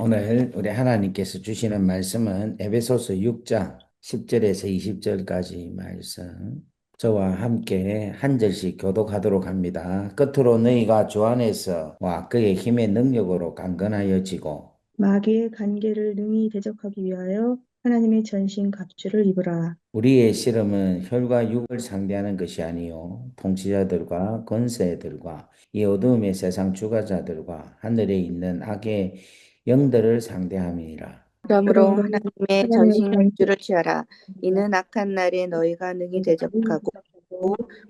오늘 우리 하나님께서 주시는 말씀은 에베소서 6장 10절에서 20절까지 말씀. 저와 함께 한 절씩 교독하도록 합니다. 끝으로 너희가 주 안에서와 그의 힘의 능력으로 강건하여지고 마귀의 관계를 능히 대적하기 위하여 하나님의 전신 갑주를 입으라. 우리의 씨름은 혈과 육을 상대하는 것이 아니요 통치자들과 권세들과 이 어두움의 세상 주관자들과 하늘에 있는 악의 영들을 상대함이니라. 그러므로 그러므로 하나님의 하나님의 전신갑주를 취하라. 이는 악한 날에 너희가 능히 대적하고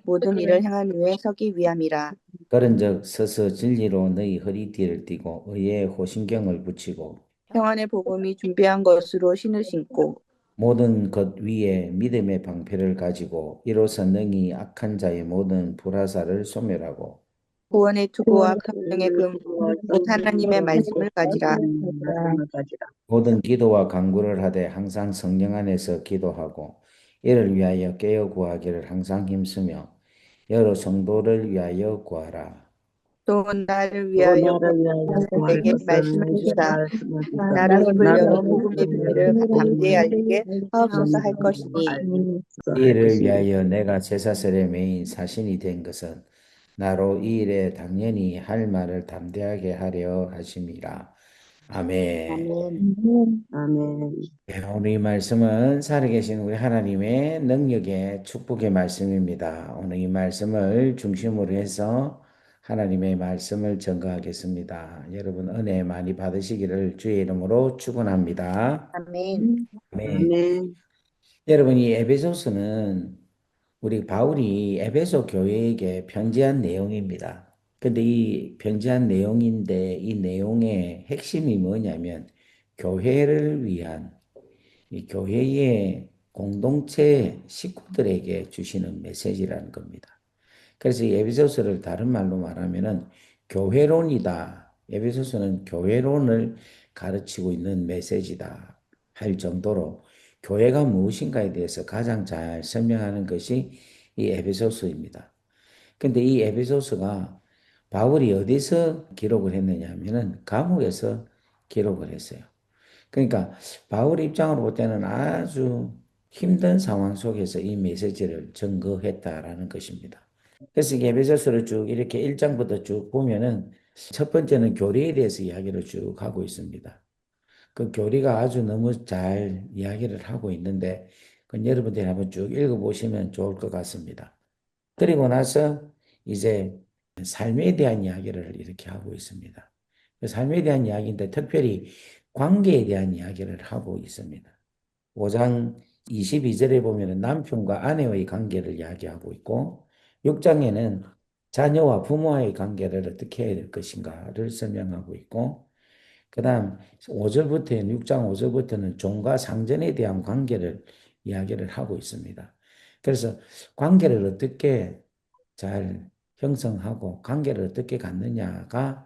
모든 일을 향한 후에 서기 위함이라. 그런즉 서서 진리로 너희 허리띠를 띠고 의의 호신경을 붙이고 평안의 복음이 준비한 것으로 신을 신고 모든 것 위에 믿음의 방패를 가지고 이로써 능히 악한 자의 모든 불화살을 소멸하고 구원의 투구와 구원의 생명의 금, 곧 하나님의 말씀을 가지라. 모든 기도와 간구를 하되 항상 성령 안에서 기도하고 이를 위하여 깨어 구하기를 항상 힘쓰며 여러 성도를 위하여 구하라. 또 나를 위하여 구하는 내게 말씀을 주사 나로 입을 열어 복음의 비밀을 담대히 알리게 하옵소서 할 것이니 이 일을 위하여 내가 제사설의 메인 사신이 된 것은 나로 이 일에 당연히 할 말을 담대하게 하려 하심이라. 아멘. 아멘. 아멘. 네, 오늘 이 말씀은 살아계신 우리 하나님의 능력의 축복의 말씀입니다. 오늘 이 말씀을 중심으로 해서 하나님의 말씀을 전가하겠습니다. 여러분 은혜 많이 받으시기를 주의 이름으로 축원합니다. 아멘. 아멘. 여러분 이 에베소서는 우리 바울이 에베소 교회에게 편지한 내용입니다. 근데 이 편지한 내용인데 이 내용의 핵심이 뭐냐면 교회를 위한 이 교회의 공동체 식구들에게 주시는 메시지라는 겁니다. 그래서 이 에베소서를 다른 말로 말하면은 교회론이다. 에베소서는 교회론을 가르치고 있는 메시지다 할 정도로 교회가 무엇인가에 대해서 가장 잘 설명하는 것이 이 에베소서입니다. 근데 이 에베소서가 바울이 어디서 기록을 했느냐 하면은 감옥에서 기록을 했어요. 그러니까 바울 입장으로 볼 때는 아주 힘든 상황 속에서 이 메시지를 전거했다라는 것입니다. 그래서 에베소서를 쭉 이렇게 1장부터 쭉 보면은 첫 번째는 교리에 대해서 이야기를 쭉 하고 있습니다. 그 교리가 아주 너무 잘 이야기를 하고 있는데 그 여러분들이 한번 쭉 읽어보시면 좋을 것 같습니다. 그리고 나서 이제 삶에 대한 이야기를 이렇게 하고 있습니다. 그 삶에 대한 이야기인데 특별히 관계에 대한 이야기를 하고 있습니다. 5장 22절에 보면 남편과 아내의 관계를 이야기하고 있고 6장에는 자녀와 부모와의 관계를 어떻게 해야 될 것인가를 설명하고 있고 그 다음 5절부터는 6장 5절부터는 종과 상전에 대한 관계를 이야기를 하고 있습니다. 그래서 관계를 어떻게 잘 형성하고 관계를 어떻게 갖느냐가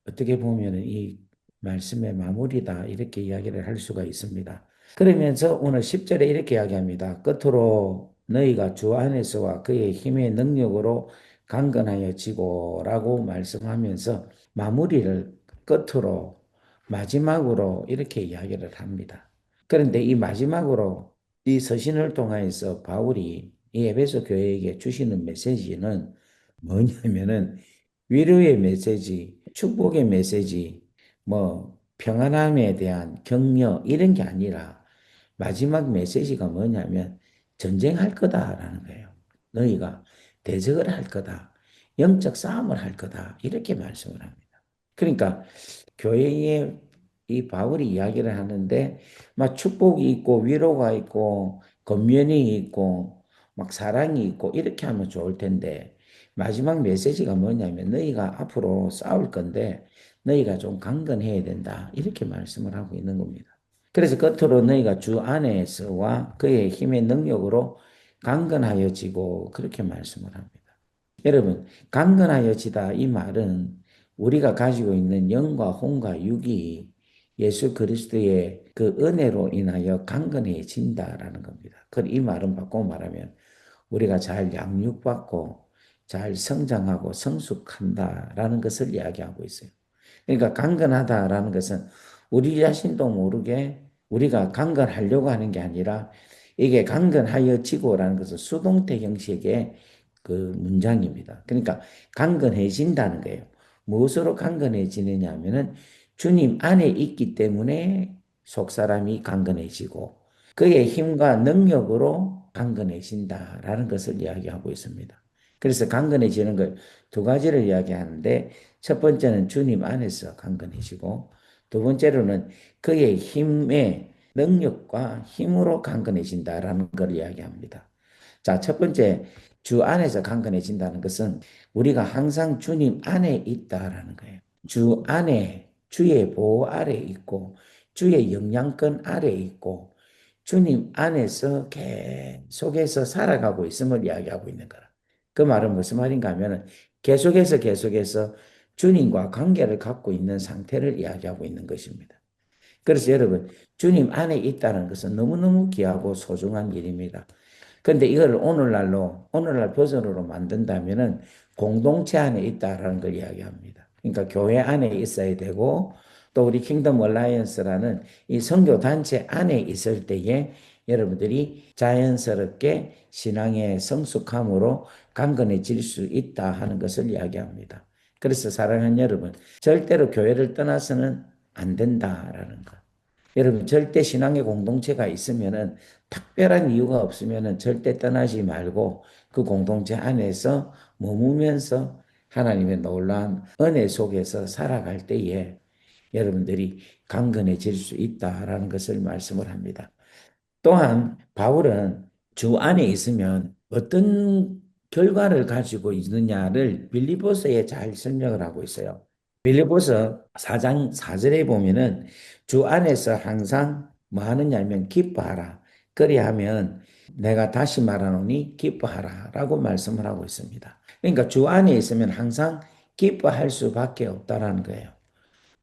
어떻게 보면 이 말씀의 마무리다 이렇게 이야기를 할 수가 있습니다. 그러면서 오늘 10절에 이렇게 이야기합니다. 끝으로 너희가 주 안에서와 그의 힘의 능력으로 강건하여 지고라고 말씀하면서 마무리를 끝으로 마지막으로 이렇게 이야기를 합니다. 그런데 이 마지막으로 이 서신을 통해서 바울이 이 에베소 교회에게 주시는 메시지는 뭐냐면은 위로의 메시지, 축복의 메시지, 뭐 평안함에 대한 격려 이런 게 아니라 마지막 메시지가 뭐냐면 전쟁할 거다라는 거예요. 너희가 대적을 할 거다. 영적 싸움을 할 거다. 이렇게 말씀을 합니다. 그러니까 교회에 이 바울이 이야기를 하는데 막 축복이 있고 위로가 있고 권면이 있고 막 사랑이 있고 이렇게 하면 좋을 텐데 마지막 메시지가 뭐냐면 너희가 앞으로 싸울 건데 너희가 좀 강건해야 된다. 이렇게 말씀을 하고 있는 겁니다. 그래서 겉으로 너희가 주 안에서와 그의 힘의 능력으로 강건하여지고 그렇게 말씀을 합니다. 여러분, 강건하여지다 이 말은 우리가 가지고 있는 영과 혼과 육이 예수 그리스도의 그 은혜로 인하여 강건해진다라는 겁니다. 이 말은 바꿔 말하면 우리가 잘 양육받고 잘 성장하고 성숙한다라는 것을 이야기하고 있어요. 그러니까 강건하다라는 것은 우리 자신도 모르게 우리가 강건하려고 하는 게 아니라 이게 강건하여지고라는 것은 수동태 형식의 그 문장입니다. 그러니까 강건해진다는 거예요. 무엇으로 강건해지느냐 하면은 주님 안에 있기 때문에 속사람이 강건해지고 그의 힘과 능력으로 강건해진다라는 것을 이야기하고 있습니다. 그래서 강건해지는 걸 두 가지를 이야기하는데 첫 번째는 주님 안에서 강건해지고 두 번째로는 그의 힘의 능력과 힘으로 강건해진다라는 걸 이야기합니다. 자, 첫 번째, 주 안에서 강건해진다는 것은 우리가 항상 주님 안에 있다라는 거예요. 주 안에, 주의 보호 아래 있고, 주의 영향권 아래 있고, 주님 안에서 계속해서 살아가고 있음을 이야기하고 있는 거라. 그 말은 무슨 말인가 하면은 계속해서 주님과 관계를 갖고 있는 상태를 이야기하고 있는 것입니다. 그래서 여러분, 주님 안에 있다는 것은 너무너무 귀하고 소중한 일입니다. 근데 이걸 오늘날 버전으로 만든다면은 공동체 안에 있다라는 걸 이야기합니다. 그러니까 교회 안에 있어야 되고 또 우리 킹덤 얼라이언스라는 이 선교 단체 안에 있을 때에 여러분들이 자연스럽게 신앙의 성숙함으로 강건해질 수 있다 하는 것을 이야기합니다. 그래서 사랑하는 여러분, 절대로 교회를 떠나서는 안 된다라는 것. 여러분, 절대 신앙의 공동체가 있으면은 특별한 이유가 없으면은 절대 떠나지 말고 그 공동체 안에서 머무면서 하나님의 놀라운 은혜 속에서 살아갈 때에 여러분들이 강건해질 수 있다라는 것을 말씀을 합니다. 또한 바울은 주 안에 있으면 어떤 결과를 가지고 있느냐를 빌립보서에 잘 설명을 하고 있어요. 빌립보서 4장 4절에 보면은 주 안에서 항상 뭐 하느냐면 기뻐하라. 그리하면 내가 다시 말하노니 기뻐하라 라고 말씀을 하고 있습니다. 그러니까 주 안에 있으면 항상 기뻐할 수밖에 없다라는 거예요.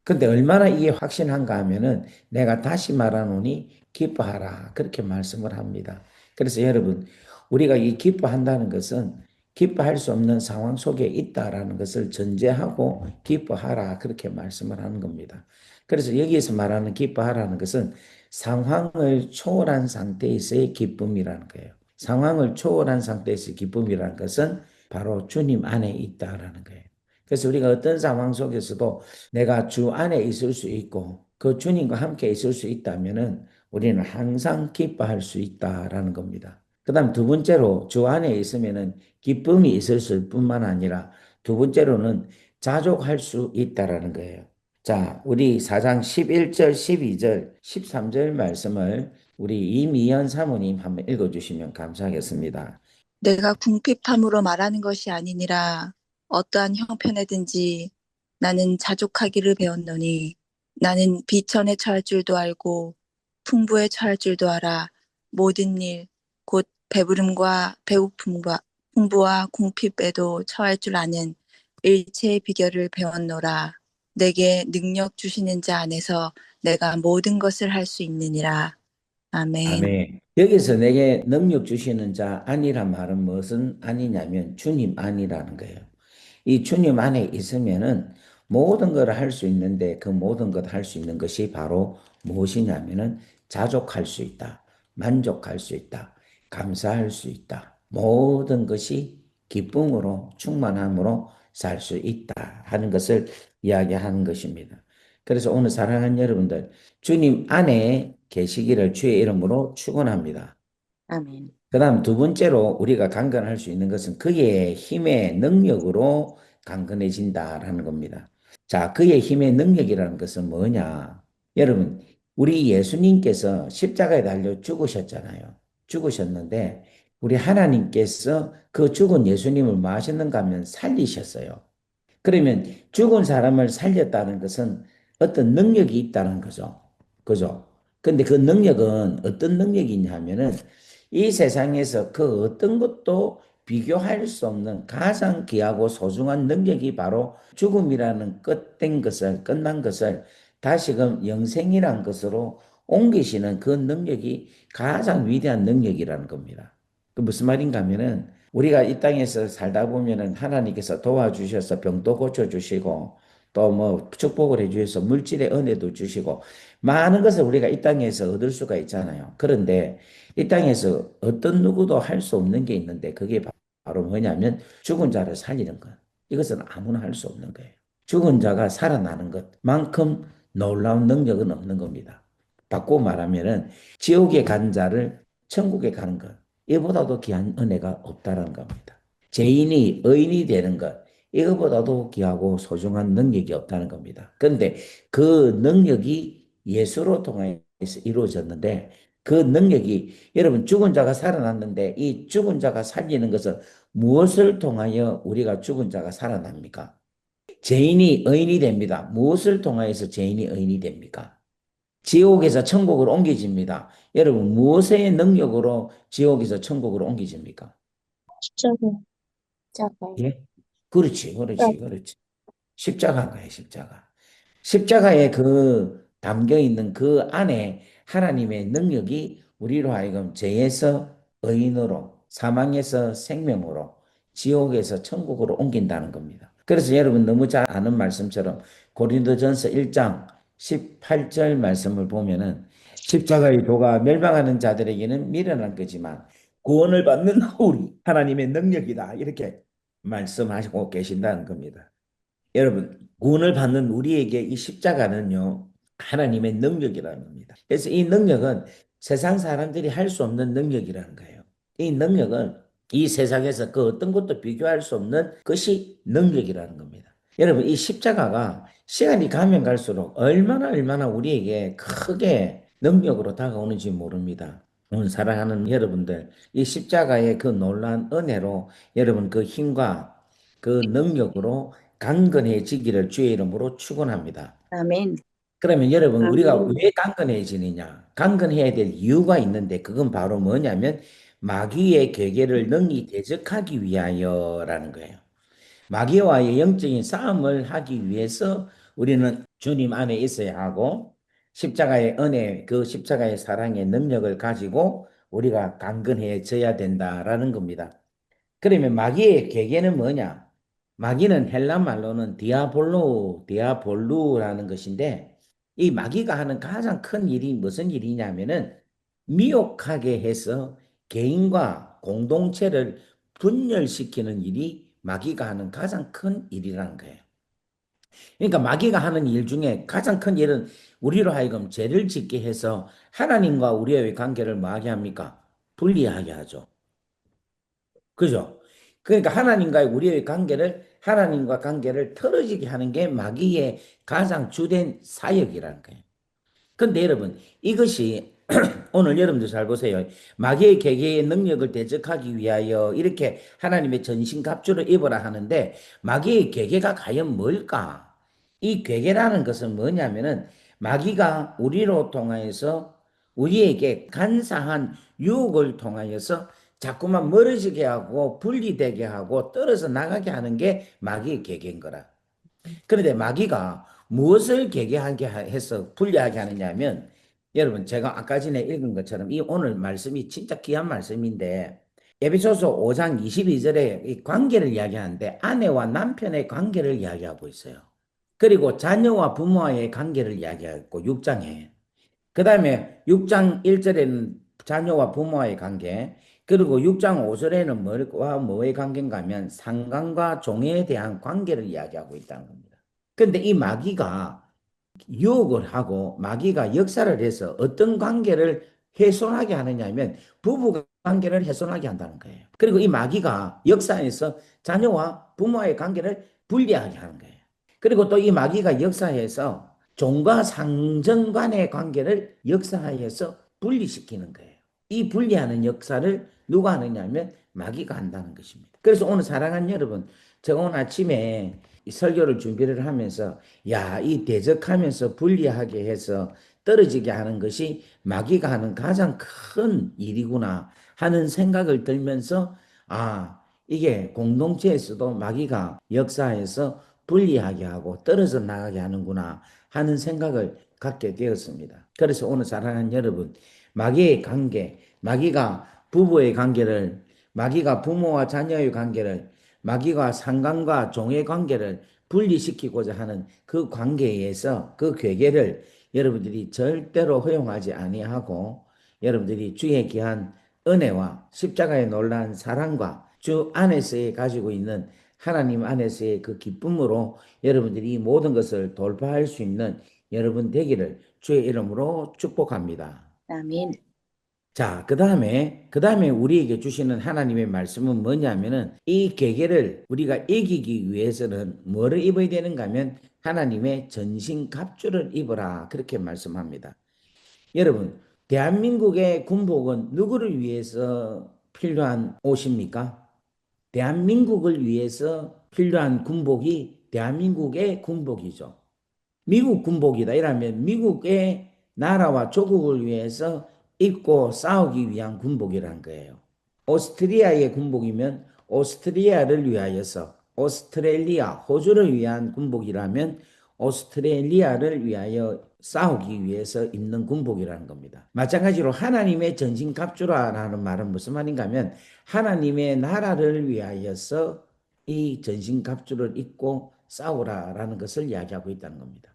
근데 얼마나 이게 확신한가 하면은 내가 다시 말하노니 기뻐하라. 그렇게 말씀을 합니다. 그래서 여러분, 우리가 이 기뻐한다는 것은 기뻐할 수 없는 상황 속에 있다라는 것을 전제하고 기뻐하라. 그렇게 말씀을 하는 겁니다. 그래서 여기에서 말하는 기뻐하라는 것은 상황을 초월한 상태에서의 기쁨이라는 거예요. 상황을 초월한 상태에서의 기쁨이라는 것은 바로 주님 안에 있다라는 거예요. 그래서 우리가 어떤 상황 속에서도 내가 주 안에 있을 수 있고 그 주님과 함께 있을 수 있다면은 우리는 항상 기뻐할 수 있다라는 겁니다. 그다음 두 번째로 주 안에 있으면은 기쁨이 있을 뿐만 아니라 두 번째로는 자족할 수 있다라는 거예요. 자, 우리 4장 11절, 12절, 13절 말씀을 우리 이미연 사모님 한번 읽어주시면 감사하겠습니다. 내가 궁핍함으로 말하는 것이 아니니라 어떠한 형편에든지 나는 자족하기를 배웠노니 나는 비천에 처할 줄도 알고 풍부에 처할 줄도 알아 모든 일 곧 배부름과 배고픔과 풍부와 궁핍에도 처할 줄 아는 일체의 비결을 배웠노라. 내게 능력 주시는 자 안에서 내가 모든 것을 할 수 있느니라. 아멘. 아멘. 여기서 내게 능력 주시는 자 아니란 말은 무슨 아니냐면 주님 아니라는 거예요. 이 주님 안에 있으면은 모든 걸 할 수 있는데 그 모든 것 할 수 있는 것이 바로 무엇이냐면은 자족할 수 있다. 만족할 수 있다. 감사할 수 있다. 모든 것이 기쁨으로 충만함으로 살 수 있다 하는 것을 이야기하는 것입니다. 그래서 오늘 사랑하는 여러분들 주님 안에 계시기를 주의 이름으로 축원합니다. 아멘. 그 다음 두 번째로 우리가 강건할 수 있는 것은 그의 힘의 능력으로 강건해진다라는 겁니다. 자, 그의 힘의 능력이라는 것은 뭐냐? 여러분, 우리 예수님께서 십자가에 달려 죽으셨잖아요. 죽으셨는데 우리 하나님께서 그 죽은 예수님을 뭐 하셨는가 하면 살리셨어요. 그러면 죽은 사람을 살렸다는 것은 어떤 능력이 있다는 거죠. 그죠? 근데 그 능력은 어떤 능력이냐 하면은 이 세상에서 그 어떤 것도 비교할 수 없는 가장 귀하고 소중한 능력이 바로 죽음이라는 끝난 것을 다시금 영생이란 것으로 옮기시는 그 능력이 가장 위대한 능력이라는 겁니다. 그 무슨 말인가 하면은 우리가 이 땅에서 살다 보면은 하나님께서 도와주셔서 병도 고쳐주시고 또 뭐 축복을 해주셔서 물질의 은혜도 주시고 많은 것을 우리가 이 땅에서 얻을 수가 있잖아요. 그런데 이 땅에서 어떤 누구도 할 수 없는 게 있는데 그게 바로 뭐냐면 죽은 자를 살리는 것. 이것은 아무나 할 수 없는 거예요. 죽은 자가 살아나는 것만큼 놀라운 능력은 없는 겁니다. 바꾸고 말하면은 지옥에 간 자를 천국에 가는 것. 이보다도 귀한 은혜가 없다는 겁니다. 죄인이 의인이 되는 것. 이거보다도 귀하고 소중한 능력이 없다는 겁니다. 그런데 그 능력이 예수로 통해서 이루어졌는데 그 능력이 여러분 죽은 자가 살아났는데 이 죽은 자가 살리는 것은 무엇을 통하여 우리가 죽은 자가 살아납니까? 죄인이 의인이 됩니다. 무엇을 통하여서 죄인이 의인이 됩니까? 지옥에서 천국으로 옮겨집니다. 여러분 무엇의 능력으로 지옥에서 천국으로 옮겨집니까? 십자가. 예? 그렇지, 그렇지, 그렇지. 십자가인 거예요, 십자가. 십자가에 그 담겨 있는 그 안에 하나님의 능력이 우리로 하여금 죄에서 의인으로, 사망에서 생명으로, 지옥에서 천국으로 옮긴다는 겁니다. 그래서 여러분 너무 잘 아는 말씀처럼 고린도전서 1장 18절 말씀을 보면은 십자가의 도가 멸망하는 자들에게는 미련한 거지만 구원을 받는 우리 하나님의 능력이다. 이렇게 말씀하시고 계신다는 겁니다. 여러분, 구원을 받는 우리에게 이 십자가는요, 하나님의 능력이라는 겁니다. 그래서 이 능력은 세상 사람들이 할 수 없는 능력이라는 거예요. 이 능력은 이 세상에서 그 어떤 것도 비교할 수 없는 것이 능력이라는 겁니다. 여러분, 이 십자가가 시간이 가면 갈수록 얼마나 우리에게 크게 능력으로 다가오는지 모릅니다. 오늘 사랑하는 여러분들, 이 십자가의 그 놀라운 은혜로 여러분 그 힘과 그 능력으로 강건해지기를 주의 이름으로 축원합니다. 아멘. 그러면 여러분 우리가 왜 강건해지느냐? 강건해야 될 이유가 있는데 그건 바로 뭐냐면 마귀의 괴계를 능히 대적하기 위하여라는 거예요. 마귀와의 영적인 싸움을 하기 위해서 우리는 주님 안에 있어야 하고 십자가의 은혜, 그 십자가의 사랑의 능력을 가지고 우리가 강건해져야 된다라는 겁니다. 그러면 마귀의 계계는 뭐냐? 마귀는 헬라 말로는 디아볼루라는 것인데 이 마귀가 하는 가장 큰 일이 무슨 일이냐면은 미혹하게 해서 개인과 공동체를 분열시키는 일이 마귀가 하는 가장 큰 일이라는 거예요. 그러니까 마귀가 하는 일 중에 가장 큰 일은 우리로 하여금 죄를 짓게 해서 하나님과 우리의 관계를 뭐하게 합니까? 분리하게 하죠. 그죠? 그러니까 하나님과 관계를 틀어지게 하는 게 마귀의 가장 주된 사역이라는 거예요. 근데 여러분, 이것이 오늘 여러분들 잘 보세요. 마귀의 계계의 능력을 대적하기 위하여 이렇게 하나님의 전신갑주를 입어라 하는데 마귀의 계계가 과연 뭘까? 이 계계라는 것은 뭐냐면은 마귀가 우리로 통하여서 우리에게 간사한 유혹을 통하여서 자꾸만 멀어지게 하고 분리되게 하고 떨어져 나가게 하는 게 마귀의 계계인 거라. 그런데 마귀가 무엇을 계계하게 해서 분리하게 하느냐면 여러분 제가 아까 전에 읽은 것처럼 이 오늘 말씀이 진짜 귀한 말씀인데 에베소서 5장 22절에 이 관계를 이야기하는데 아내와 남편의 관계를 이야기하고 있어요. 그리고 자녀와 부모와의 관계를 이야기하고 6장에 그 다음에 6장 1절에는 자녀와 부모와의 관계, 그리고 6장 5절에는 뭐와 뭐의 관계인가 하면 상관과 종에 대한 관계를 이야기하고 있다는 겁니다. 근데 이 마귀가 유혹을 하고 마귀가 역사를 해서 어떤 관계를 훼손하게 하느냐 하면 부부 관계를 훼손하게 한다는 거예요. 그리고 이 마귀가 역사에서 자녀와 부모와의 관계를 분리하게 하는 거예요. 그리고 또 이 마귀가 역사에서 종과 상전 간의 관계를 역사하여서 분리시키는 거예요. 이 분리하는 역사를 누가 하느냐 하면 마귀가 한다는 것입니다. 그래서 오늘 사랑하는 여러분, 제가 오늘 아침에 이 설교를 준비를 하면서 야, 이 대적하면서 분리하게 해서 떨어지게 하는 것이 마귀가 하는 가장 큰 일이구나 하는 생각을 들면서 아, 이게 공동체에서도 마귀가 역사에서 분리하게 하고 떨어져 나가게 하는구나 하는 생각을 갖게 되었습니다. 그래서 오늘 사랑하는 여러분, 마귀의 관계, 마귀가 부부의 관계를, 마귀가 부모와 자녀의 관계를, 마귀가 상관과 종의 관계를 분리시키고자 하는 그 관계에서 그 괴계를 여러분들이 절대로 허용하지 아니하고 여러분들이 주의 귀한 은혜와 십자가의 놀라운 사랑과 주 안에서의 가지고 있는 하나님 안에서의 그 기쁨으로 여러분들이 이 모든 것을 돌파할 수 있는 여러분 되기를 주의 이름으로 축복합니다. 아멘. 자, 그 다음에 우리에게 주시는 하나님의 말씀은 뭐냐면은 이 계계를 우리가 이기기 위해서는 뭐를 입어야 되는가 하면 하나님의 전신 갑주를 입어라. 그렇게 말씀합니다. 여러분, 대한민국의 군복은 누구를 위해서 필요한 옷입니까? 대한민국을 위해서 필요한 군복이 대한민국의 군복이죠. 미국 군복이다. 이러면 미국의 나라와 조국을 위해서 입고 싸우기 위한 군복이란 거예요. 오스트리아의 군복이면 오스트리아를 위하여서, 오스트레일리아, 호주를 위한 군복이라면 오스트레일리아를 위하여 싸우기 위해서 입는 군복이라는 겁니다. 마찬가지로 하나님의 전신갑주라는 말은 무슨 말인가 하면 하나님의 나라를 위하여서 이 전신갑주를 입고 싸우라라는 것을 이야기하고 있다는 겁니다.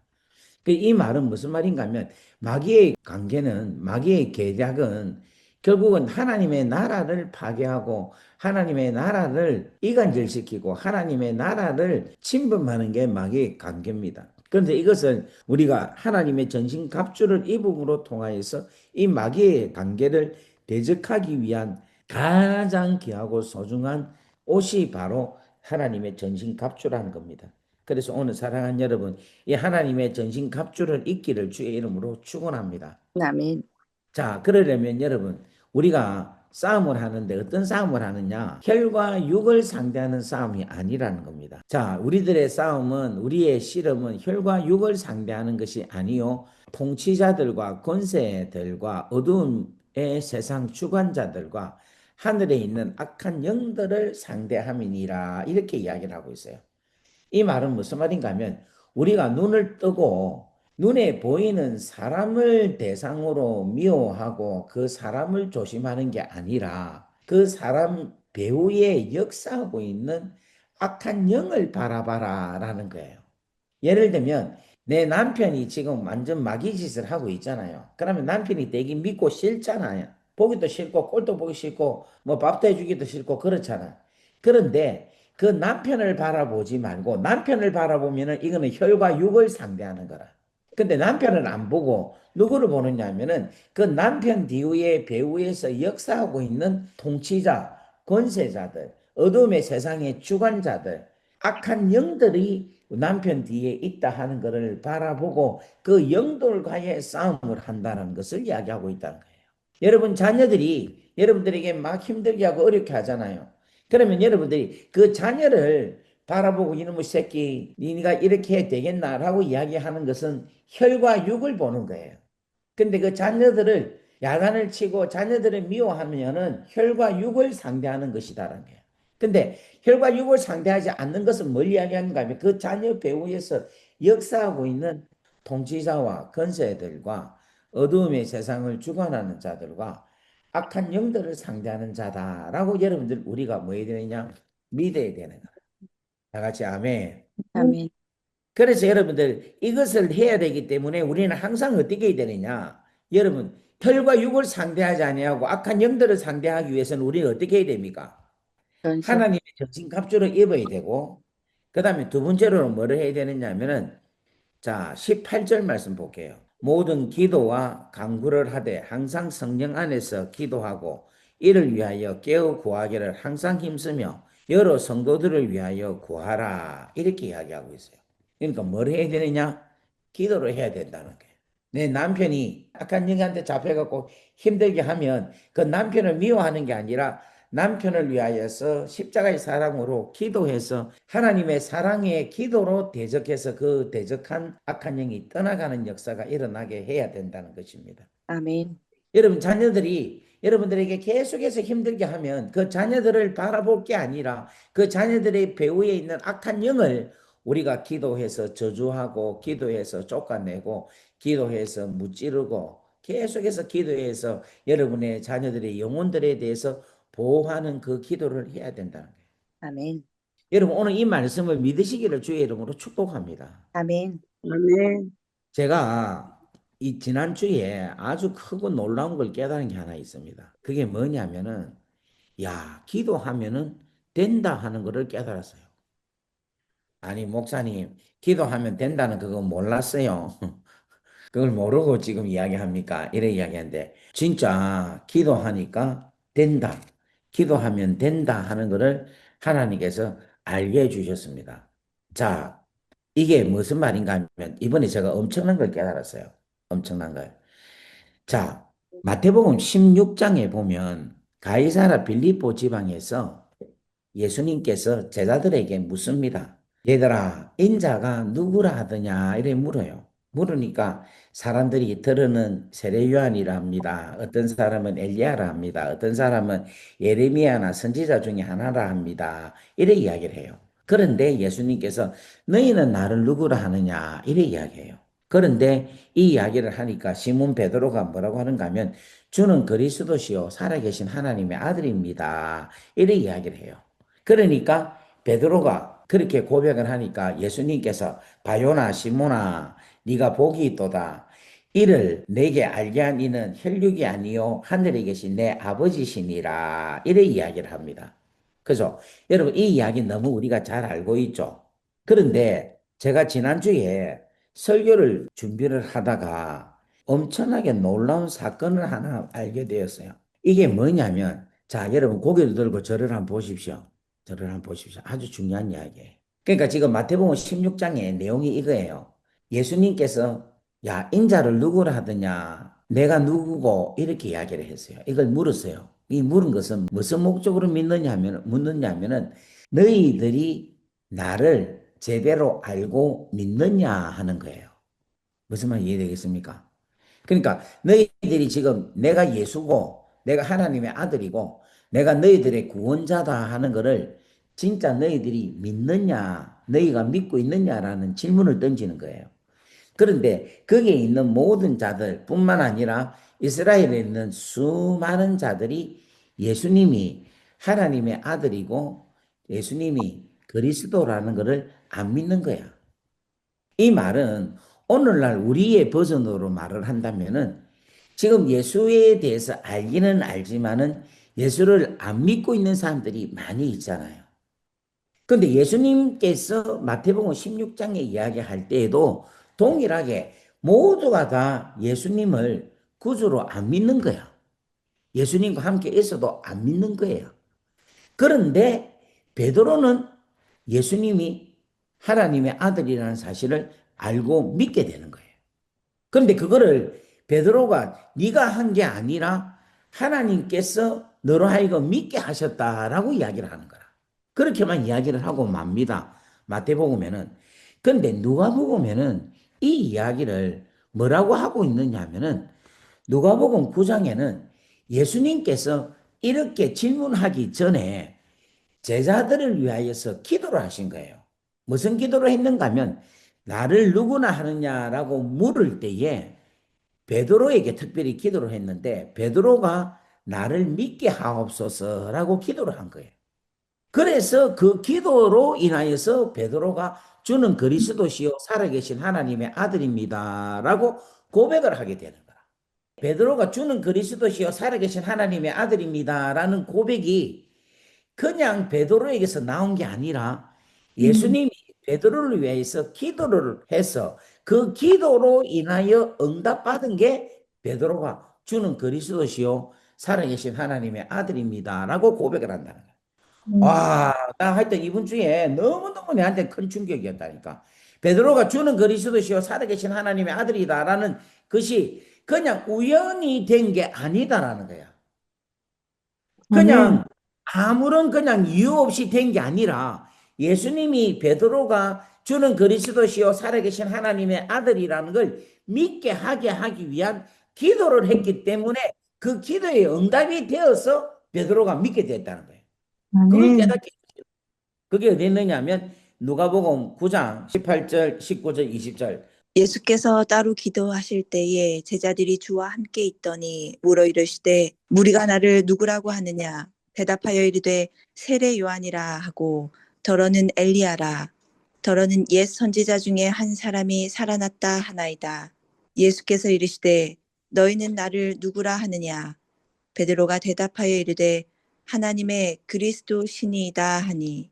이 말은 무슨 말인가 하면 마귀의 관계는, 마귀의 계략은 결국은 하나님의 나라를 파괴하고 하나님의 나라를 이간질시키고 하나님의 나라를 침범하는 게 마귀의 관계입니다. 그런데 이것을 우리가 하나님의 전신갑주를 입음으로 통하여서 이 마귀의 관계를 대적하기 위한 가장 귀하고 소중한 옷이 바로 하나님의 전신갑주라는 겁니다. 그래서 오늘 사랑하는 여러분, 이 하나님의 전신갑주를 입기를 주의 이름으로 축원합니다. 아멘. 자, 그러려면 여러분, 우리가 싸움을 하는데 어떤 싸움을 하느냐? 혈과 육을 상대하는 싸움이 아니라는 겁니다. 자, 우리들의 싸움은, 우리의 씨름은 혈과 육을 상대하는 것이 아니요. 통치자들과 권세들과 어두움의 세상 주관자들과 하늘에 있는 악한 영들을 상대함이니라. 이렇게 이야기를 하고 있어요. 이 말은 무슨 말인가 하면 우리가 눈을 뜨고 눈에 보이는 사람을 대상으로 미워하고 그 사람을 조심하는 게 아니라 그 사람 배후에 역사하고 있는 악한 영을 바라봐라 라는 거예요. 예를 들면 내 남편이 지금 완전 마귀짓을 하고 있잖아요. 그러면 남편이 되게 믿고 싫잖아요. 보기도 싫고 꼴도 보기 싫고 뭐 밥도 해주기도 싫고 그렇잖아. 그런데 그 남편을 바라보지 말고 남편을 바라보면은 이거는 혈과 육을 상대하는 거라. 근데 남편을 안 보고 누구를 보느냐 하면은 그 남편 뒤에 배후에서 역사하고 있는 통치자, 권세자들, 어둠의 세상의 주관자들, 악한 영들이 남편 뒤에 있다 하는 것을 바라보고 그 영들과의 싸움을 한다는 것을 이야기하고 있다는 거예요. 여러분 자녀들이 여러분들에게 막 힘들게 하고 어렵게 하잖아요. 그러면 여러분들이 그 자녀를 바라보고 이놈의 새끼 니가 이렇게 해야 되겠나라고 이야기하는 것은 혈과 육을 보는 거예요. 근데 그 자녀들을 야단을 치고 자녀들을 미워하면은 혈과 육을 상대하는 것이다라는 거예요. 근데 혈과 육을 상대하지 않는 것은 뭘 이야기하는가 하면 그 자녀 배후에서 역사하고 있는 통치자와 권세들과 어두움의 세상을 주관하는 자들과 악한 영들을 상대하는 자다라고 여러분들 우리가 뭐 해야 되느냐? 믿어야 되는 거야. 다 같이 아멘. 아멘. 그래서 여러분들 이것을 해야 되기 때문에 우리는 항상 어떻게 해야 되느냐? 여러분 혈과 육을 상대하지 아니하고 악한 영들을 상대하기 위해서는 우리는 어떻게 해야 됩니까? 전신. 하나님의 전신갑주를 입어야 되고 그 다음에 두 번째로는 뭐를 해야 되느냐 하면은 자 18절 말씀 볼게요. 모든 기도와 간구를 하되 항상 성령 안에서 기도하고 이를 위하여 깨어 구하기를 항상 힘쓰며 여러 성도들을 위하여 구하라 이렇게 이야기하고 있어요. 그러니까 뭘 해야 되느냐? 기도를 해야 된다는 거예요. 내 남편이 악한 영한테 잡혀갖고 힘들게 하면 그 남편을 미워하는 게 아니라 남편을 위하여서 십자가의 사랑으로 기도해서 하나님의 사랑의 기도로 대적해서 그 대적한 악한 영이 떠나가는 역사가 일어나게 해야 된다는 것입니다. 아멘. 여러분 자녀들이 여러분들에게 계속해서 힘들게 하면 그 자녀들을 바라볼 게 아니라 그 자녀들의 배후에 있는 악한 영을 우리가 기도해서 저주하고 기도해서 쫓아내고 기도해서 무찌르고 계속해서 기도해서 여러분의 자녀들의 영혼들에 대해서 보호하는 그 기도를 해야 된다는 거예요. 아멘. 여러분 오늘 이 말씀을 믿으시기를 주의 이름으로 축복합니다. 아멘. 제가 이 지난주에 아주 크고 놀라운 걸 깨달은 게 하나 있습니다. 그게 뭐냐면은 야, 기도하면은 된다 하는 것을 깨달았어요. 아니, 목사님, 기도하면 된다는 그거 몰랐어요. 그걸 모르고 지금 이야기합니까? 이래 이야기하는데, 진짜 기도하니까 된다. 기도하면 된다 하는 것을 하나님께서 알게 해주셨습니다. 자, 이게 무슨 말인가 하면, 이번에 제가 엄청난 걸 깨달았어요. 엄청난 걸. 자, 마태복음 16장에 보면, 가이사라 빌립보 지방에서 예수님께서 제자들에게 묻습니다. 얘들아, 인자가 누구라 하더냐? 이래 물어요. 물으니까 사람들이 들으는 세례 요한이라 합니다. 어떤 사람은 엘리야라 합니다. 어떤 사람은 예레미야나 선지자 중에 하나라 합니다. 이래 이야기를 해요. 그런데 예수님께서 너희는 나를 누구라 하느냐? 이래 이야기해요. 그런데 이 이야기를 하니까 시몬 베드로가 뭐라고 하는가 하면 주는 그리스도시요 살아계신 하나님의 아들입니다. 이래 이야기를 해요. 그러니까 베드로가 그렇게 고백을 하니까 예수님께서 바요나 시몬아 네가 복이 있도다. 이를 내게 알게 한 이는 혈육이 아니요 하늘에 계신 내 아버지시니라. 이래 이야기를 합니다. 그죠? 여러분 이 이야기 너무 우리가 잘 알고 있죠. 그런데 제가 지난주에 설교를 준비를 하다가 엄청나게 놀라운 사건을 하나 알게 되었어요. 이게 뭐냐면 자 여러분 고개를 들고 저를 한번 보십시오. 저를 한번 보십시오. 아주 중요한 이야기예요. 그러니까 지금 마태복음 16장의 내용이 이거예요. 예수님께서 야 인자를 누구라 하더냐 내가 누구고 이렇게 이야기를 했어요. 이걸 물었어요. 이 물은 것은 무슨 목적으로 묻느냐면은 너희들이 나를 제대로 알고 믿느냐 하는 거예요. 무슨 말 이해되겠습니까? 그러니까 너희들이 지금 내가 예수고 내가 하나님의 아들이고 내가 너희들의 구원자다 하는 것을 진짜 너희들이 믿느냐, 너희가 믿고 있느냐라는 질문을 던지는 거예요. 그런데 거기에 있는 모든 자들 뿐만 아니라 이스라엘에 있는 수많은 자들이 예수님이 하나님의 아들이고 예수님이 그리스도라는 것을 안 믿는 거야. 이 말은 오늘날 우리의 버전으로 말을 한다면은 지금 예수에 대해서 알기는 알지만은 예수를 안 믿고 있는 사람들이 많이 있잖아요. 그런데 예수님께서 마태복음 16장에 이야기할 때에도 동일하게 모두가 다 예수님을 구주로 안 믿는 거야. 예수님과 함께 있어도 안 믿는 거예요. 그런데 베드로는 예수님이 하나님의 아들이라는 사실을 알고 믿게 되는 거예요. 그런데 그거를 베드로가 네가 한 게 아니라 하나님께서 너로 하여금 믿게 하셨다라고 이야기를 하는 거라. 그렇게만 이야기를 하고 맙니다. 마태복음에는. 그런데 누가복음에는 이 이야기를 뭐라고 하고 있느냐 하면은 누가복음 9장에는 예수님께서 이렇게 질문하기 전에 제자들을 위하여서 기도를 하신 거예요. 무슨 기도를 했는가 하면 나를 누구나 하느냐라고 물을 때에 베드로에게 특별히 기도를 했는데 베드로가 나를 믿게 하옵소서라고 기도를 한 거예요. 그래서 그 기도로 인하여서 베드로가 주는 그리스도시요 살아계신 하나님의 아들입니다라고 고백을 하게 되는 거야. 베드로가 주는 그리스도시요 살아계신 하나님의 아들입니다라는 고백이 그냥 베드로에게서 나온 게 아니라 예수님이 베드로를 위해서 기도를 해서 그 기도로 인하여 응답받은 게 베드로가 주는 그리스도시요 살아계신 하나님의 아들입니다라고 고백을 한다는 거예요. 와, 나 하여튼 이번 주에 너무너무 내한테 큰 충격이었다니까. 베드로가 주는 그리스도시요 살아계신 하나님의 아들이다라는 것이 그냥 우연히 된 게 아니다라는 거야. 그냥 아무런 그냥 이유 없이 된 게 아니라 예수님이 베드로가 주는 그리스도시요 살아계신 하나님의 아들이라는 걸 믿게 하게 하기 위한 기도를 했기 때문에 그 기도의 응답이 되어서 베드로가 믿게 됐다는 거예요. 그걸 깨닫게 됐어요. 그게 어디 있느냐면 누가복음 9장 18절, 19절, 20절. 예수께서 따로 기도하실 때에 제자들이 주와 함께 있더니 물어 이르시되 무리가 나를 누구라고 하느냐 대답하여 이르되 세례 요한이라 하고 더러는 엘리야라. 더러는 옛 선지자 중에 한 사람이 살아났다 하나이다. 예수께서 이르시되 너희는 나를 누구라 하느냐. 베드로가 대답하여 이르되 하나님의 그리스도 신이이다 하니.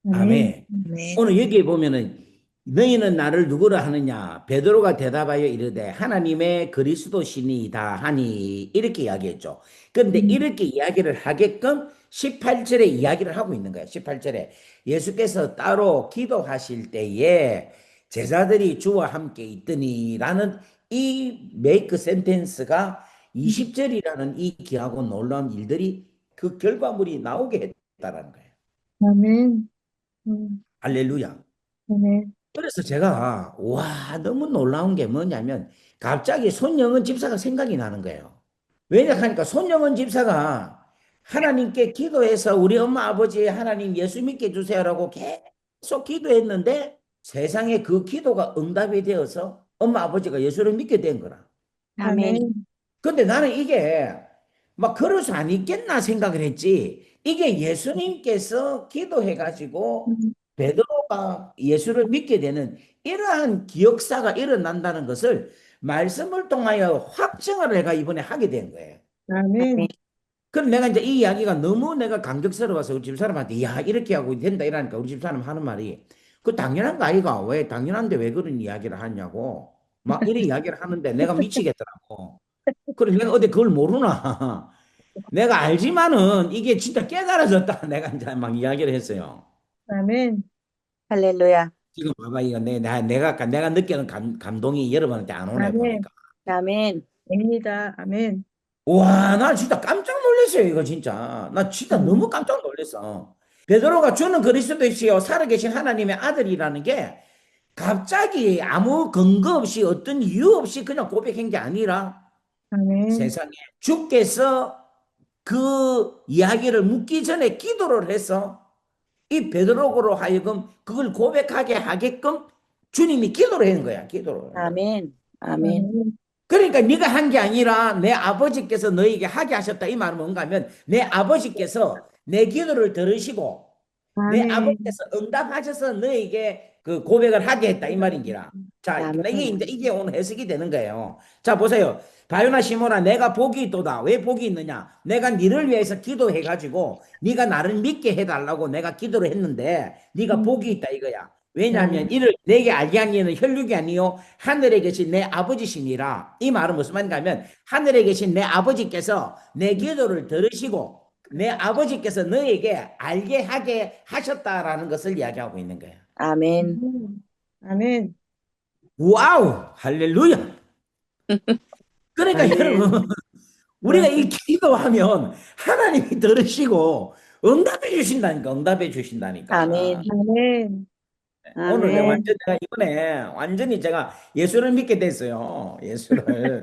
아멘. 아멘. 아멘. 오늘 여기에 보면은 너희는 나를 누구라 하느냐. 베드로가 대답하여 이르되 하나님의 그리스도 신이다 하니 이렇게 이야기했죠. 그런데 이렇게 이야기를 하게끔 18절에 이야기를 하고 있는 거예요. 18절에 예수께서 따로 기도하실 때에 제자들이 주와 함께 있더니라는 이 메이크 센텐스가 20절이라는 이 귀하고 놀라운 일들이 그 결과물이 나오게 했다라는 거예요. 아멘. 할렐루야. 아멘. 그래서 제가 와 너무 놀라운 게 뭐냐면 갑자기 손영은 집사가 생각이 나는 거예요. 왜냐 하니까 손영은 집사가 하나님께 기도해서 우리 엄마 아버지 하나님 예수 믿게 해주세요라고 계속 기도했는데 세상에 그 기도가 응답이 되어서 엄마 아버지가 예수를 믿게 된 거라. 아멘. 근데 나는 이게 막 그럴 수 아니겠나 생각을 했지. 이게 예수님께서 기도해가지고 베드로가 예수를 믿게 되는 이러한 기억사가 일어난다는 것을 말씀을 통하여 확증을 내가 이번에 하게 된 거예요. 아멘. 그럼 내가 이제 이 이야기가 너무 내가 감격스러워서 우리 집사람한테 야 이렇게 하고 된다 이러니까 우리 집사람 하는 말이 그 당연한 거 아이가 왜 당연한데 왜 그런 이야기를 하냐고 막 이런 이야기를 하는데 내가 미치겠더라고. 그래 내가 어디 그걸 모르나 내가 알지만은 이게 진짜 깨달아졌다 내가 이제 막 이야기를 했어요. 아멘. 할렐루야. 지금 봐봐 이거 내가 느끼는 감동이 여러분한테 안 오네 아멘. 보니까. 아멘. 입니다. 아멘. 와, 나 진짜 깜짝 놀랐어요, 이거 진짜. 나 진짜 너무 깜짝 놀랐어. 베드로가 주는 그리스도이시요 살아계신 하나님의 아들이라는 게 갑자기 아무 근거 없이 어떤 이유 없이 그냥 고백한 게 아니라 아멘. 세상에 주께서 그 이야기를 묻기 전에 기도를 해서 이 베드로로 하여금 그걸 고백하게 하게끔 주님이 기도를 한 거야, 기도를. 아멘. 아멘. 아멘. 그러니까 네가 한 게 아니라 내 아버지께서 너에게 하게 하셨다. 이 말은 뭔가 하면 내 아버지께서 내 기도를 들으시고 내 아멘. 아버지께서 응답하셔서 너에게 그 고백을 하게 했다. 이 말인기라. 자, 아멘. 이게 오늘 해석이 되는 거예요. 자, 보세요. 바요나 시모나 내가 복이 있도다. 왜 복이 있느냐? 내가 너를 위해서 기도해가지고 네가 나를 믿게 해달라고 내가 기도를 했는데 네가 복이 있다 이거야. 왜냐하면 이를 내게 알게 한 이는 혈육이 아니요 하늘에 계신 내 아버지시니라. 이 말은 무슨 말인가 하면 하늘에 계신 내 아버지께서 내 기도를 들으시고 내 아버지께서 너에게 알게 하게 하셨다라는 것을 이야기하고 있는 거예요. 아멘. 아멘. 와우, 할렐루야. 그러니까 아멘. 여러분 우리가 이 기도하면 하나님이 들으시고 응답해 주신다니까. 응답해 주신다니까. 아멘. 아멘. 오늘 아멘. 내가 이번에 완전히 제가 예수를 믿게 됐어요. 예수를.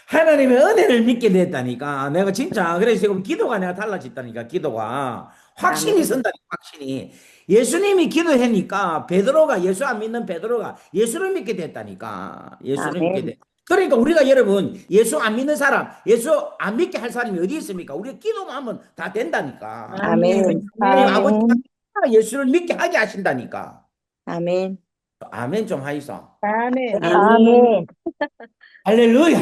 하나님의 은혜를 믿게 됐다니까. 내가 진짜 그래서 지금 기도가 내가 달라졌다니까. 기도가 확신이 아멘. 선다니까. 확신이. 예수님이 기도하니까 베드로가 예수 안 믿는 베드로가 예수를 믿게 됐다니까. 예수를 믿게 아멘. 돼. 그러니까 우리가 여러분 예수 안 믿는 사람, 예수 안 믿게 할 사람이 어디 있습니까? 우리가 기도만 하면 다 된다니까. 아멘. 하나님 아버지가 예수를 믿게 하게 하신다니까. 아멘. 아멘 좀 하이소. 아멘. 아멘. 할렐루야.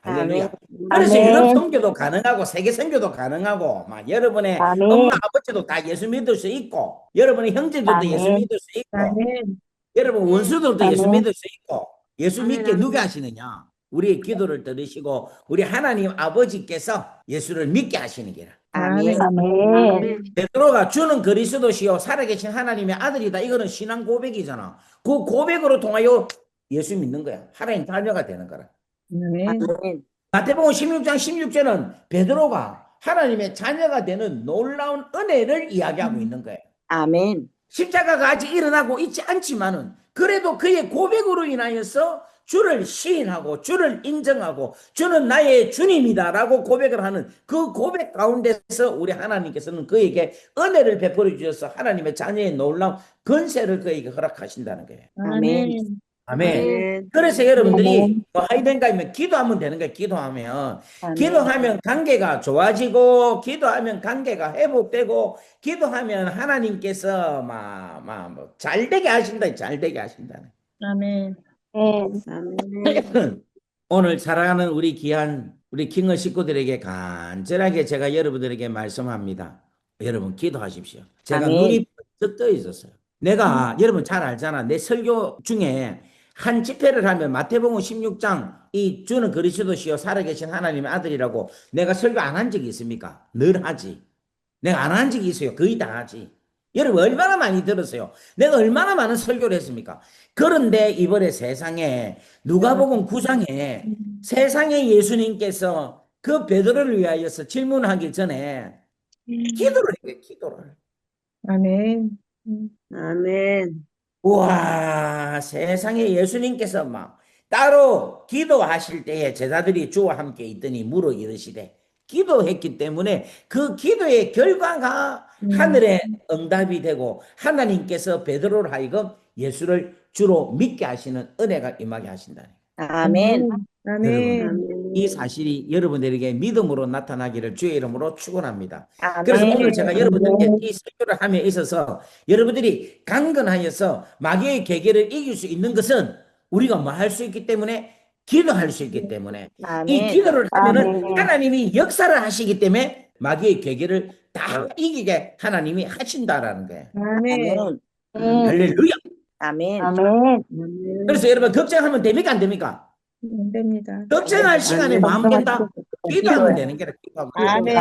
할렐루야. 아멘. 그래서 아멘. 유럽 선교도 가능하고 세계 선교도 가능하고 막 여러분의 아멘. 엄마 아버지도 다 예수 믿을 수 있고 여러분의 형제들도 아멘. 예수 믿을 수 있고 아멘. 여러분 원수들도 예수 아멘. 믿을 수 있고 예수 믿게 누가 하시느냐? 우리의 기도를 들으시고 우리 하나님 아버지께서 예수를 믿게 하시는 게라. 아멘. 아멘. 베드로가 주는 그리스도시요 살아계신 하나님의 아들이다. 이거는 신앙 고백이잖아. 그 고백으로 통하여 예수 믿는 거야. 하나님 자녀가 되는 거라. 아멘. 아멘. 마태복음 16장 16절은 베드로가 하나님의 자녀가 되는 놀라운 은혜를 이야기하고 있는 거예요. 아멘. 십자가가 아직 일어나고 있지 않지만은 그래도 그의 고백으로 인하여서 주를 시인하고 주를 인정하고 주는 나의 주님이다라고 고백을 하는 그 고백 가운데서 우리 하나님께서는 그에게 은혜를 베풀어 주셔서 하나님의 자녀의 놀라운 건세를 그에게 허락하신다는 거예요. 아멘. 아멘. 아멘. 그래서 여러분들이 아멘. 뭐 해야 되는가 하면 기도하면 되는 거예요. 기도하면. 아멘. 기도하면 관계가 좋아지고, 기도하면 관계가 회복되고, 기도하면 하나님께서 잘 되게 하신다. 잘 되게 하신다. 아멘. 아멘. 오늘 사랑하는 우리 귀한 우리 킹의 식구들에게 간절하게 제가 여러분들에게 말씀합니다. 여러분 기도하십시오. 제가 아멘. 눈이 번쩍 떠 있었어요. 내가 여러분 잘 알잖아. 내 설교 중에 한 집회를 하면 마태복음 16장 이 주는 그리스도시요 살아계신 하나님의 아들이라고 내가 설교 안 한 적이 있습니까? 늘 하지. 내가 안 한 적이 있어요. 거의 다 하지. 여러분 얼마나 많이 들었어요. 내가 얼마나 많은 설교를 했습니까? 그런데 이번에 세상에 누가복음 9장에 세상에 예수님께서 그 베드로를 위하여서 질문하기 전에 기도를 해요. 기도를. 아멘. 아멘. 우와, 세상에 예수님께서 막 따로 기도하실 때에 제자들이 주와 함께 있더니 물어 이르시되 기도했기 때문에 그 기도의 결과가 하늘의 응답이 되고 하나님께서 베드로를 하여금 예수를 주로 믿게 하시는 은혜가 임하게 하신다. 아멘. 아멘. 아멘. 이 사실이 여러분들에게 믿음으로 나타나기를 주의 이름으로 축원합니다. 아멘. 그래서 오늘 제가 여러분들께 이 설교를 함에 있어서 여러분들이 강건하여서 마귀의 계계를 이길 수 있는 것은 우리가 뭐 할 수 있기 때문에 기도할 수 있기 때문에 이 아멘. 기도를 하면은 하나님이 역사를 하시기 때문에 마귀의 계계를 다 이기게 하나님이 하신다라는 거예요. 아멘. 할렐루야. 아멘. 그래서 여러분 걱정하면 됩니까 안 됩니까? 안 됩니다. 걱정할 시간에 마음 깬다. 기도하면 되는 거라. 아멘.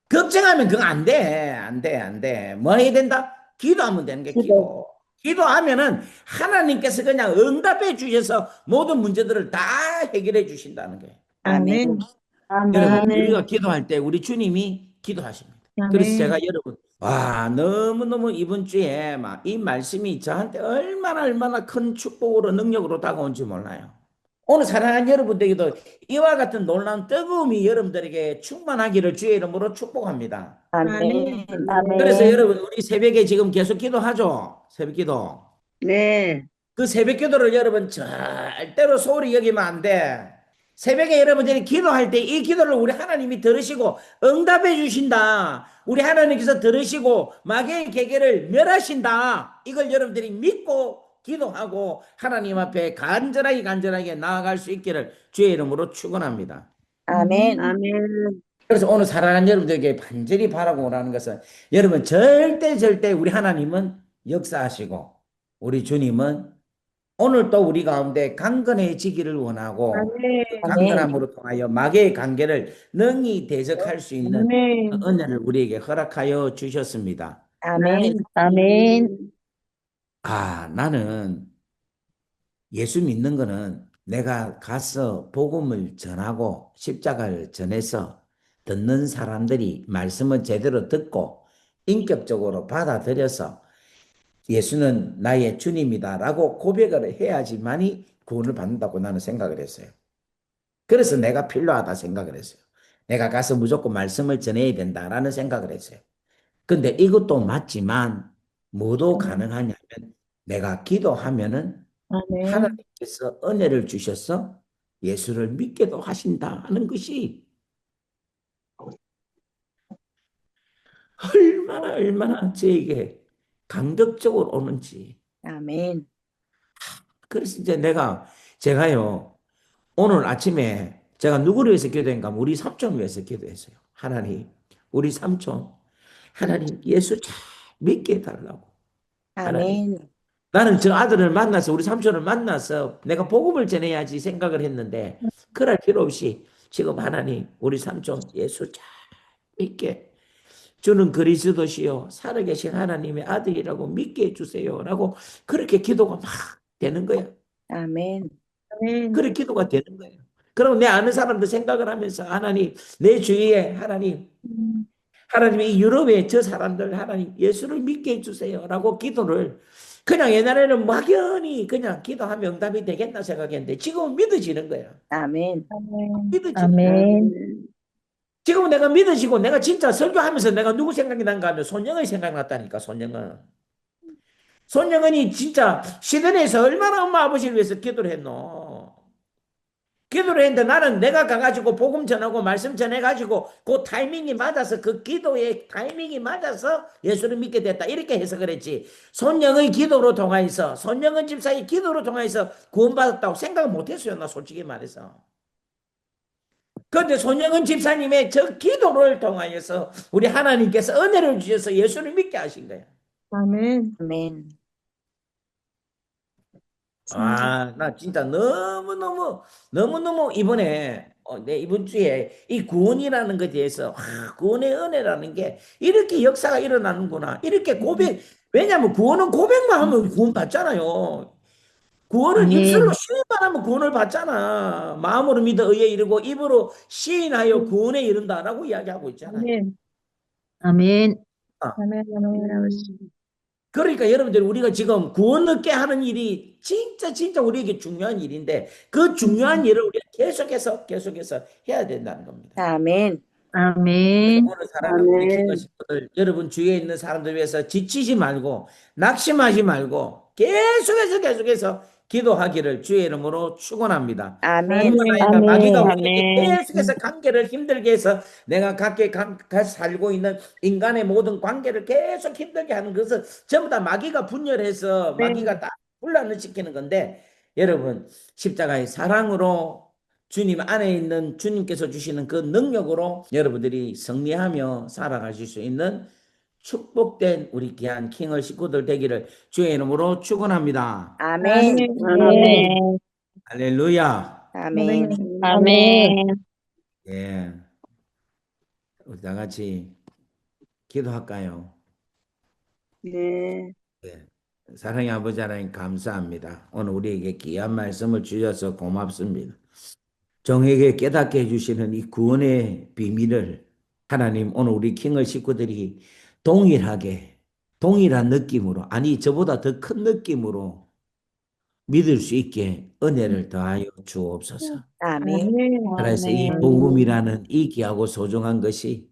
걱정하면 그거 안 돼. 안 돼. 안 돼. 뭐 해야 된다? 기도하면 되는 게 기도. 기도하면은 하나님께서 그냥 응답해 주셔서 모든 문제들을 다 해결해 주신다는 거예요. 아멘. 여러분, 우리가 기도할 때 우리 주님이 기도하십니다. 그래서 아멘. 제가 여러분, 와, 너무너무 이번 주에 막 이 말씀이 저한테 얼마나 큰 축복으로 능력으로 다가온지 몰라요. 오늘 사랑하는 여러분들에게도 이와 같은 놀라운 뜨거움이 여러분들에게 충만하기를 주의 이름으로 축복합니다. 아멘. 그래서 여러분, 우리 새벽에 지금 계속 기도하죠? 새벽 기도. 네. 그 새벽 기도를 여러분 절대로 소홀히 여기면 안 돼. 새벽에 여러분들이 기도할 때 이 기도를 우리 하나님이 들으시고 응답해 주신다. 우리 하나님께서 들으시고 마귀의 계계를 멸하신다. 이걸 여러분들이 믿고 기도하고 하나님 앞에 간절하게 나아갈 수 있기를 주의 이름으로 축원합니다. 아멘. 그래서 오늘 사랑하는 여러분들에게 간절히 바라고 오라는 것은 여러분 절대 우리 하나님은 역사하시고 우리 주님은 오늘 또 우리 가운데 강건해지기를 원하고 아멘. 강건함으로 통하여 마귀의 관계를 능히 대적할 수 있는 아멘. 은혜를 우리에게 허락하여 주셨습니다. 아멘. 나는 예수 믿는 거는 내가 가서 복음을 전하고 십자가를 전해서 듣는 사람들이 말씀을 제대로 듣고 인격적으로 받아들여서 예수는 나의 주님이다라고 고백을 해야지만이 구원을 받는다고 나는 생각을 했어요. 그래서 내가 필요하다 생각을 했어요. 내가 가서 무조건 말씀을 전해야 된다라는 생각을 했어요. 근데 이것도 맞지만 뭐도 가능하냐면 내가 기도하면은 아멘. 하나님께서 은혜를 주셔서 예수를 믿게도 하신다는 것이 얼마나 저에게 감격적으로 오는지. 아멘. 그래서 이제 제가요, 오늘 아침에 제가 누구를 위해서 기도했는가 하면 우리 삼촌을 위해서 기도했어요. 하나님, 우리 삼촌, 하나님 예수 잘 믿게 해달라고. 하나님. 아멘. 나는 저 아들을 만나서 우리 삼촌을 만나서 내가 복음을 전해야지 생각을 했는데 그럴 필요 없이 지금 하나님 우리 삼촌 예수 잘 믿게 주는 그리스도시요 살아계신 하나님의 아들이라고 믿게 해주세요라고 그렇게 기도가 막 되는 거야. 아멘. 아멘. 그렇게 기도가 되는 거예요. 그럼 내 아는 사람도 생각을 하면서 하나님 내 주위에 하나님이 유럽의 저 사람들 하나님 예수를 믿게 해주세요라고 기도를 그냥 옛날에는 막연히 그냥 기도하면 응답이 되겠나 생각했는데 지금은 믿어지는 거예요. 아멘. 믿어지는 거예요. 지금은 내가 믿어지고 내가 진짜 설교하면서 내가 누구 생각이 난가 하면 손영의 생각이 났다니까. 손영은이 진짜 시드니에서 얼마나 엄마 아버지를 위해서 기도를 했노. 기도를 했는데 나는 내가 가가지고 복음 전하고 말씀 전해가지고 그 타이밍이 맞아서 그 기도의 타이밍이 맞아서 예수를 믿게 됐다. 이렇게 해석을 했지. 손영의 기도로 통하여서 손영은 집사의 기도로 통하여서 구원받았다고 생각 못했어요. 나 솔직히 말해서. 그런데 손영은 집사님의 저 기도를 통하여서 우리 하나님께서 은혜를 주셔서 예수를 믿게 하신 거예요. 아멘. 아멘. 아, 나 진짜 너무너무 이번에, 내 이번 주에 이 구원이라는 것에 대해서, 구원의 은혜라는 게 이렇게 역사가 일어나는구나. 이렇게 왜냐하면 구원은 고백만 하면 구원 받잖아요. 구원은 입술로 아멘. 시인만 하면 구원을 받잖아. 마음으로 믿어 의에 이르고 입으로 시인하여 구원에 이른다라고 이야기하고 있잖아요. 아멘. 아멘. 아, 아멘. 아멘. 그러니까 여러분들 우리가 지금 구원 얻게 하는 일이 진짜 우리에게 중요한 일인데 그 중요한 일을 우리가 계속해서 해야 된다는 겁니다. 아멘. 아멘. 오늘 사랑하는 우리 킹거 식구들, 여러분 주위에 있는 사람들 위해서 지치지 말고 낙심하지 말고 계속해서 기도하기를 주의 이름으로 축원합니다. 아멘. 아멘. 마귀가 우리에게 아멘. 계속해서 관계를 힘들게 해서 내가 살고 있는 인간의 모든 관계를 계속 힘들게 하는 것은 전부 다 마귀가 분열해서 마귀가 다 혼란을 시키는 건데 여러분 십자가의 사랑으로 주님 안에 있는 주님께서 주시는 그 능력으로 여러분들이 승리하며 살아가실 수 있는 축복된 우리 귀한 킹을 식구들 되기를 주의 이름으로 축원합니다. 아멘. 아멘. 할렐루야. 아멘. 아멘. 예. 우리 다 같이 기도할까요? 네. 예. 사랑의 아버지 하나님 감사합니다. 오늘 우리에게 귀한 말씀을 주셔서 고맙습니다. 정에게 깨닫게 해주시는 이 구원의 비밀을 하나님 오늘 우리 킹을 식구들이 동일한 느낌으로 아니 저보다 더 큰 느낌으로 믿을 수 있게 은혜를 더하여 주옵소서. 아멘. 그래서 이 아멘. 복음이라는 이 귀하고 소중한 것이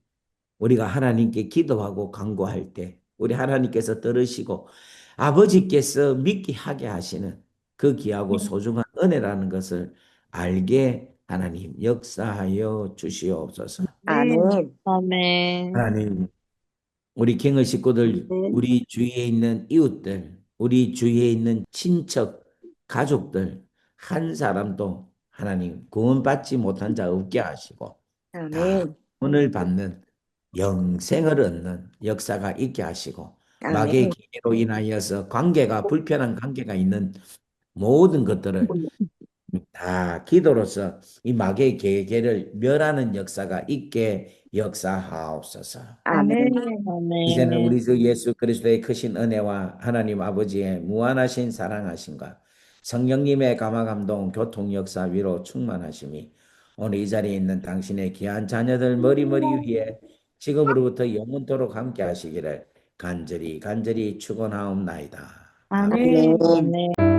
우리가 하나님께 기도하고 간구할 때 우리 하나님께서 들으시고 아버지께서 믿게 하게 하시는 그 귀하고 소중한 은혜라는 것을 알게 하나님 역사하여 주시옵소서. 아멘. 아멘. 하나님 우리 킹의 식구들, 우리 주위에 있는 이웃들, 우리 주위에 있는 친척, 가족들 한 사람도 하나님 구원받지 못한 자 없게 하시고 다 아멘. 구원을 받는 영생을 얻는 역사가 있게 하시고 마귀의 아멘. 기회로 인하여서 불편한 관계가 있는 모든 것들을 다 기도로서 이 마귀의 계계를 멸하는 역사가 있게 역사하옵소서. 아멘. 이제는 아멘. 우리 주 예수 그리스도의 크신 은혜와 하나님 아버지의 무한하신 사랑하심과 성령님의 감화감동 교통 역사 위로 충만하심이 오늘 이 자리에 있는 당신의 귀한 자녀들 머리 위에 지금으로부터 영원토록 함께 하시기를 간절히 축원하옵나이다. 아멘. 아멘. 아멘.